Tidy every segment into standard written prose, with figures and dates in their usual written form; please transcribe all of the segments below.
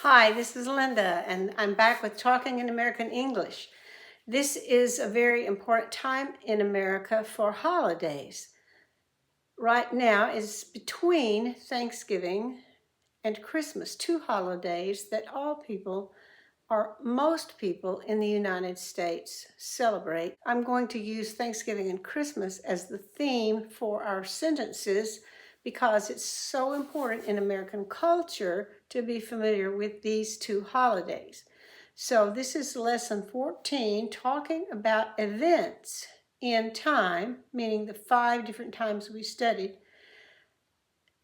Hi, this is Linda, and I'm back with Talking in American English. This is a very important time in America for holidays. Right now is between Thanksgiving and Christmas, two holidays that all people or most people in the United States celebrate. I'm going to use Thanksgiving and Christmas as the theme for our sentences because it's so important in American culture to be familiar with these two holidays. So this is lesson 14, talking about events in time, meaning the 5 different times we studied,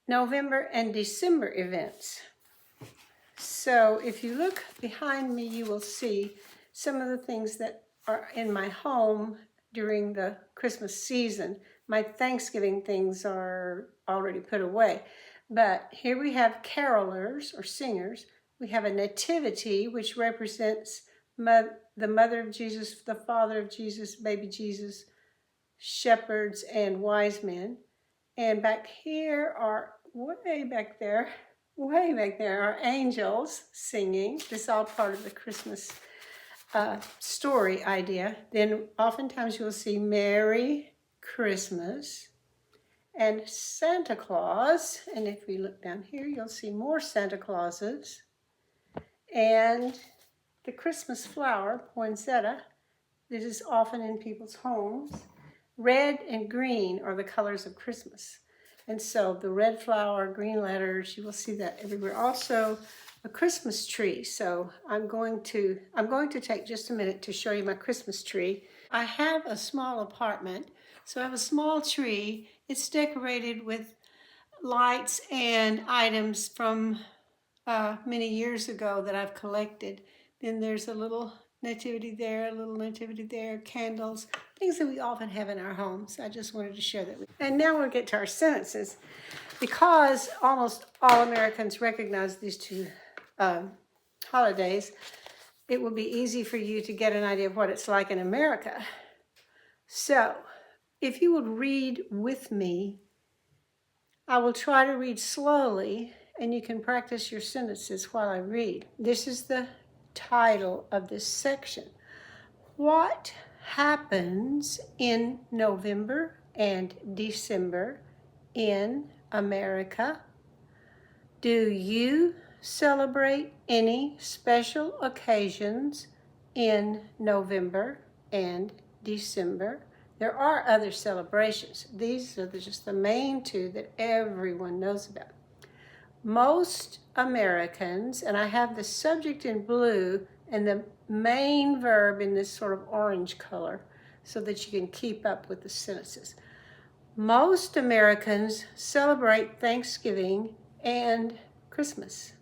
November and December events. So if you look behind me, you will see some of the things that are in my home during the Christmas season. My Thanksgiving things are already put away. But here we have carolers or singers. We have a nativity, which represents the mother of Jesus, the father of Jesus, baby Jesus, shepherds, and wise men. And back here are way back there are angels singing. This is all part of the Christmas story idea. Then oftentimes you'll see Merry Christmas and Santa Claus. And if we look down here, you'll see more Santa Clauses. And the Christmas flower, poinsettia, that is often in people's homes. Red and green are the colors of Christmas. And so the red flower, green letters, you will see that everywhere. Also, a Christmas tree. So I'm going to take just a minute to show you my Christmas tree. I have a small apartment, so I have a small tree. It's decorated with lights and items from many years ago that I've collected. Then there's a little nativity there, a little nativity there, candles, things that we often have in our homes. I just wanted to share that with you. And now we'll get to our sentences. Because almost all Americans recognize these two holidays, it will be easy for you to get an idea of what it's like in America. So, if you would read with me, I will try to read slowly, and you can practice your sentences while I read. This is the title of this section. What happens in November and December in America? Do you celebrate any special occasions in November and December? There are other celebrations. These are just the main two that everyone knows about. Most Americans, and I have the subject in blue and the main verb in this sort of orange color so that you can keep up with the sentences. Most Americans celebrate Thanksgiving and Christmas.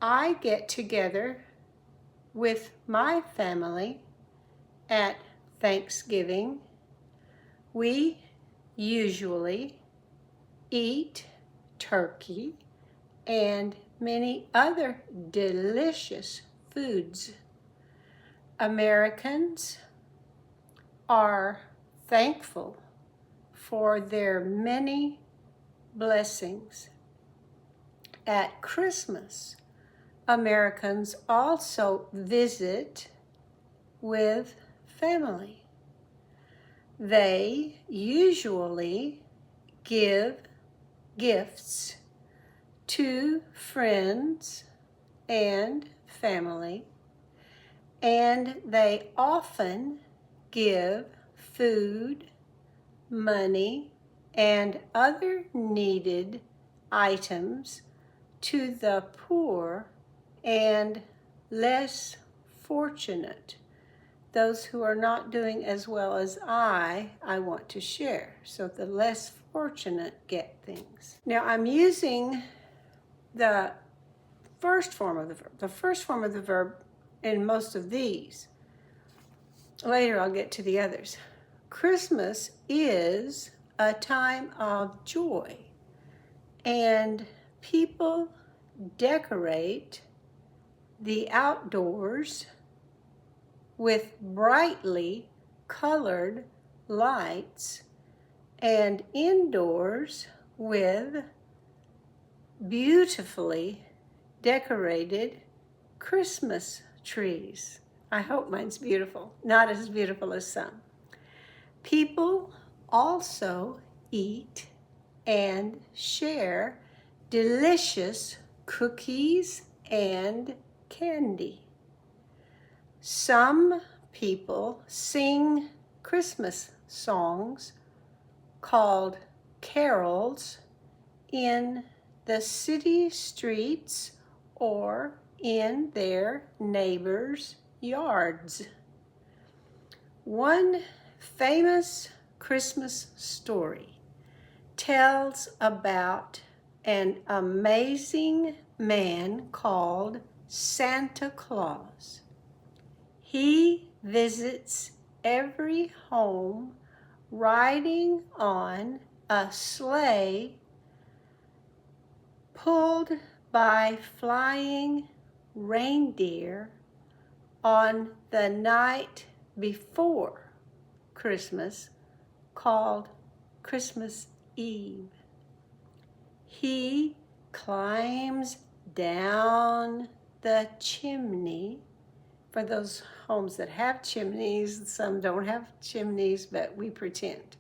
I get together with my family at Thanksgiving. We usually eat turkey and many other delicious foods. Americans are thankful for their many blessings. At Christmas, Americans also visit with family. They usually give gifts to friends and family, and they often give food, money, and other needed items to the poor and less fortunate, those who are not doing as well as I want to share. So the less fortunate get things. Now I'm using the first form of the verb. The first form of the verb in most of these. Later I'll get to the others. Christmas is a time of joy, and people decorate the outdoors with brightly colored lights and indoors with beautifully decorated Christmas trees. I hope mine's beautiful, not as beautiful as some. People also eat and share delicious cookies and candy. Some people sing Christmas songs called carols in the city streets or in their neighbors' yards. One famous Christmas story tells about an amazing man called Santa Claus. He visits every home riding on a sleigh pulled by flying reindeer on the night before Christmas, called Christmas Eve. He climbs down the chimney. For those homes that have chimneys, some don't have chimneys, but we pretend.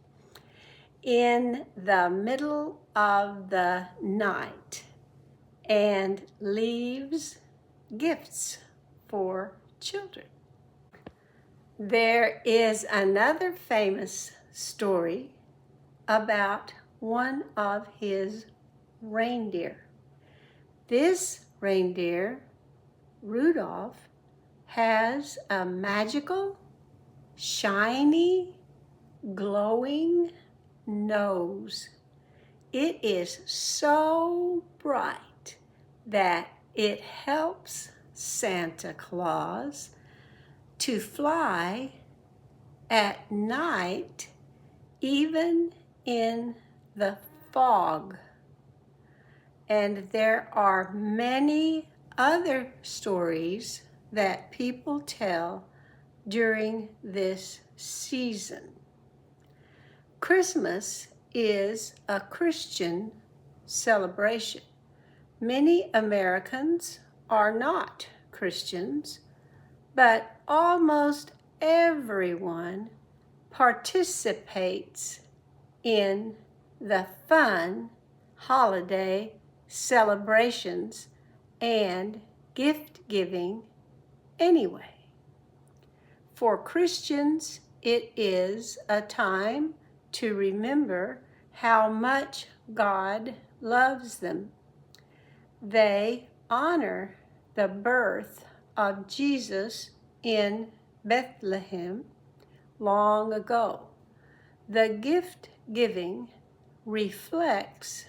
In the middle of the night, and leaves gifts for children. There is another famous story about one of his reindeer. This reindeer, Rudolph, has a magical, shiny, glowing nose. It is so bright that it helps Santa Claus to fly at night, even in the fog. And there are many other stories that people tell during this season. Christmas is a Christian celebration. Many Americans are not Christians, but almost everyone participates in the fun holiday celebrations and gift giving anyway. For Christians, it is a time to remember how much God loves them. They honor the birth of Jesus in Bethlehem long ago. The gift giving reflects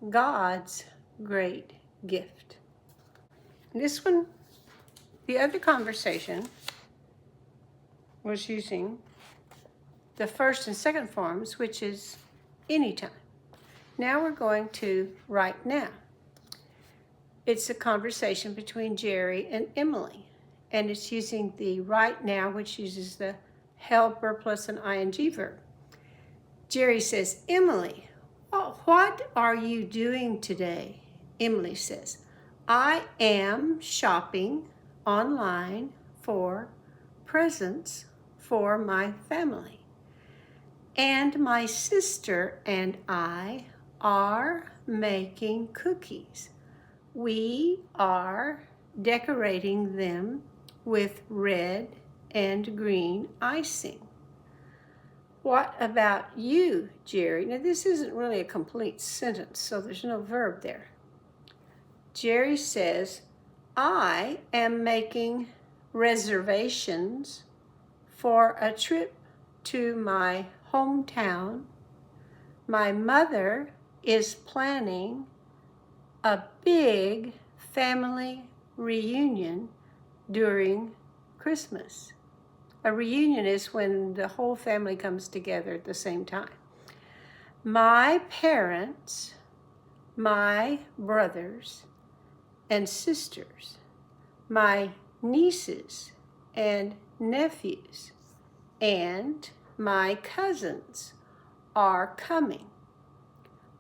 God's great gift. This one, the other conversation was using the first and second forms, which is anytime. Now we're going to right now. It's a conversation between Jerry and Emily, and it's using the right now, which uses the helper plus an ing verb. Jerry says, Emily, what are you doing today? Emily says, I am shopping online for presents for my family. And my sister and I are making cookies. We are decorating them with red and green icing. What about you, Jerry? Now, this isn't really a complete sentence, so there's no verb there. Jerry says, I am making reservations for a trip to my hometown. My mother is planning a big family reunion during Christmas. A reunion is when the whole family comes together at the same time. My parents, my brothers and sisters, my nieces and nephews, and my cousins are coming.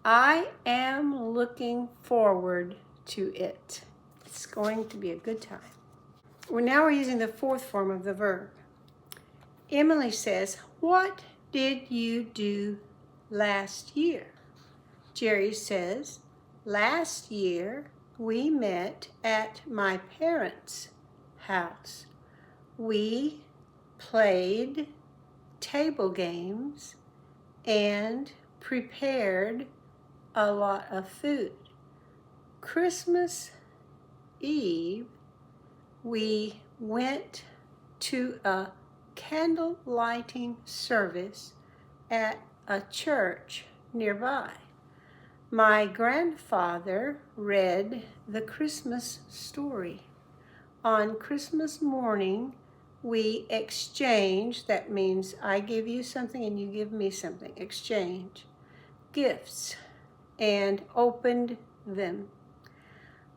I am looking forward to it. It's going to be a good time. Now we're using the fourth form of the verb. Emily says, "What did you do last year?" Jerry says, "Last year we met at my parents' house. We played table games and prepared a lot of food. Christmas Eve, we went to a candle lighting service at a church nearby. My grandfather read the Christmas story. On Christmas morning, we exchanged," that means I give you something and you give me something, exchange, "gifts and opened them.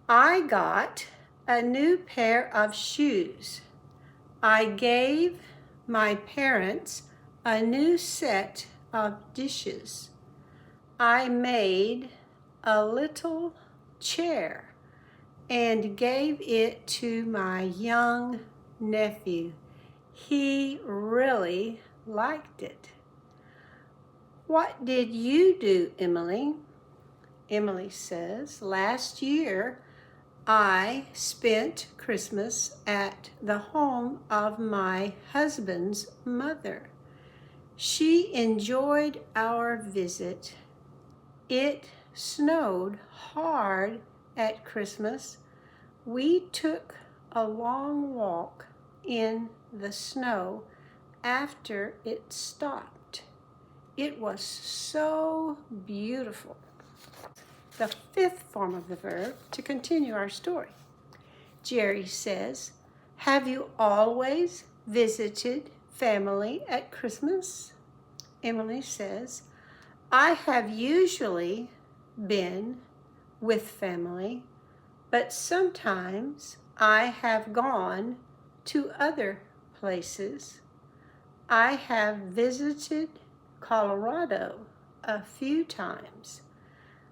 I got a new pair of shoes. I gave my parents a new set of dishes. I made a little chair and gave it to my young nephew. He really liked it." "What did you do, Emily?" Emily says, "Last year, I spent Christmas at the home of my husband's mother. She enjoyed our visit. It snowed hard at Christmas. We took a long walk in the snow after it stopped. It was so beautiful." The fifth form of the verb to continue our story. Jerry says, "Have you always visited family at Christmas?" Emily says, "I have usually been with family, but sometimes I have gone to other places. I have visited Colorado a few times.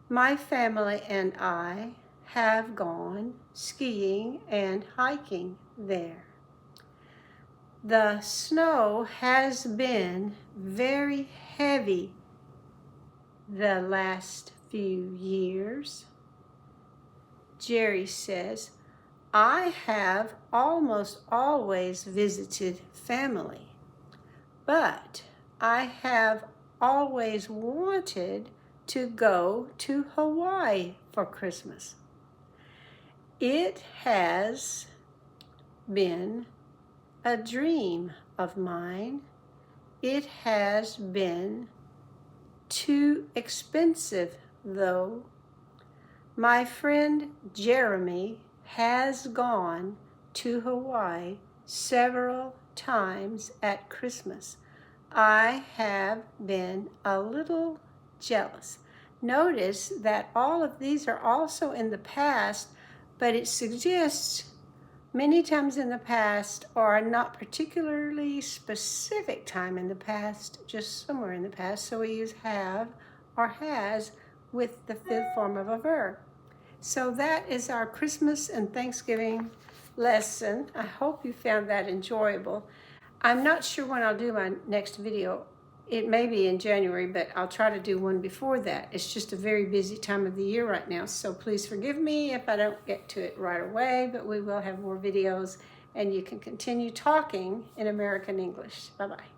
My family and I have gone skiing and hiking there. The snow has been very heavy the last few years." Jerry says, "I have almost always visited family, but I have always wanted to go to Hawaii for Christmas. It has been a dream of mine. It has been too expensive, though. My friend Jeremy has gone to Hawaii several times at Christmas. I have been a little jealous." Notice that all of these are also in the past, but it suggests many times in the past or not particularly specific time in the past, just somewhere in the past. So we use have or has with the fifth form of a verb. So that is our Christmas and Thanksgiving lesson. I hope you found that enjoyable. I'm not sure when I'll do my next video. It may be in January, but I'll try to do one before that. It's just a very busy time of the year right now, so please forgive me if I don't get to it right away, but we will have more videos, and you can continue talking in American English. Bye-bye.